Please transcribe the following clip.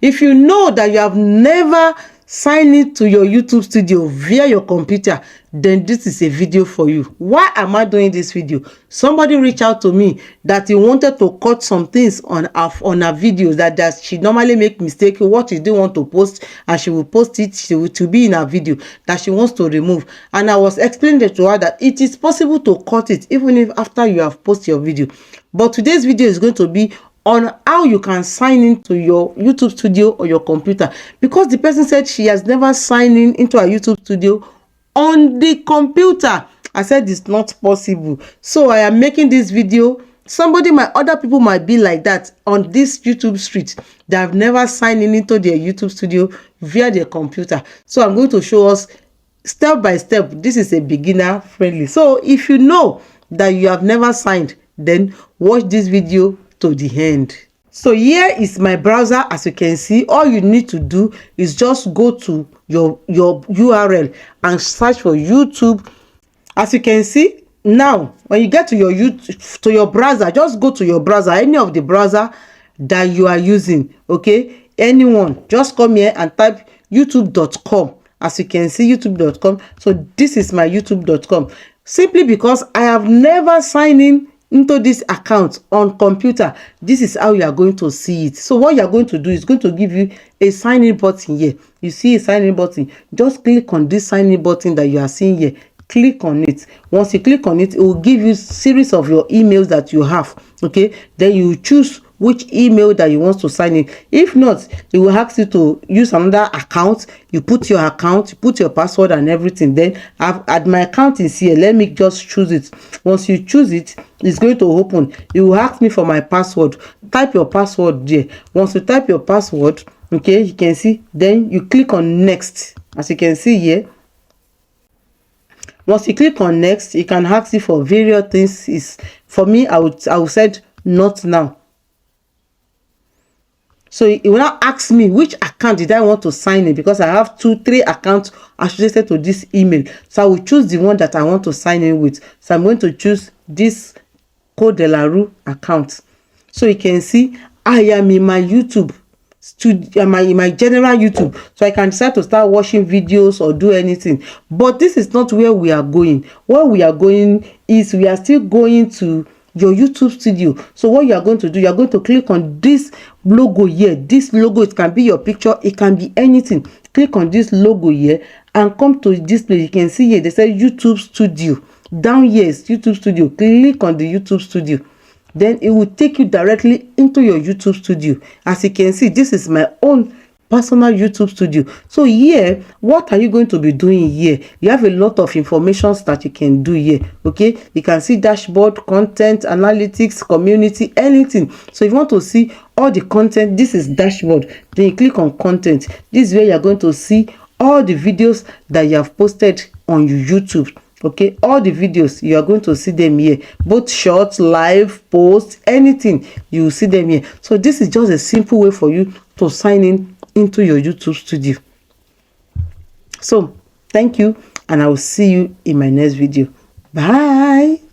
If you know that you have never signed into your YouTube studio via your computer, then this is a video for you. Why am I doing this video? Somebody reached out to me that he wanted to cut some things on her videos that she normally make mistake. What she didn't want to post, and she will post it to be in her video that she wants to remove. And I was explaining to her that it is possible to cut it even if after you have posted your video. But today's video is going to be on how you can sign into your YouTube studio or your computer, because the person said she has never signed into a YouTube studio on the computer. I said it's not possible, so I am making this video. Other people might be like that on this YouTube street that have never signed into their YouTube studio via their computer. So I'm going to show us step by step. This is a beginner friendly. So if you know that you have never signed, then watch this video to the end. So here is my browser. As you can see, all you need to do is just go to your URL and search for YouTube. As you can see now, when you get to your browser, just go to your browser, any of the browser that you are using, okay, anyone, just come here and type youtube.com. as you can see, youtube.com. so this is my youtube.com. simply because I have never signed into this account on computer, this is how you are going to see it. So what you are going to do is going to give you a sign in button here. You see a sign in button, just click on this sign in button that you are seeing here. Click on it. Once you click on it, it will give you series of your emails that you have, okay. Then you choose which email that you want to sign in. If not, it will ask you to use another account. You put your account, you put your password and everything. Then I've add my account is here. Let me just choose it. Once you choose it, it's going to open. It will ask me for my password. Type your password there. Once you type your password, okay, you can see, then you click on next. As you can see here, once you click on next, you can ask you for various things. For me, I would said not now. So it will now ask me which account did I want to sign in, because I have 2-3 accounts associated to this email. So I will choose the one that I want to sign in with. So I'm going to choose this Code de la Rue account. So you can see I am in my YouTube studio, in my general YouTube. So I can decide to start watching videos or do anything. But this is not where we are going. Where we are going is we are still going to your YouTube studio. So what you are going to do, you are going to click on this logo here. This logo, it can be your picture, it can be anything. Click on this logo here and come to this place. You can see here they say YouTube studio. Down here is YouTube studio. Click on the YouTube studio, then it will take you directly into your YouTube studio. As you can see, this is my own personal YouTube studio. So here, what are you going to be doing here? You have a lot of information that you can do here, okay. You can see dashboard, content, analytics, community, anything. So if you want to see all the content, this is dashboard. Then you click on content. This is where you're going to see all the videos that you have posted on your YouTube, okay. All the videos, you are going to see them here, both short, live, post, anything, you will see them here. So this is just a simple way for you to sign in into your YouTube studio. So thank you, and I will see you in my next video. Bye.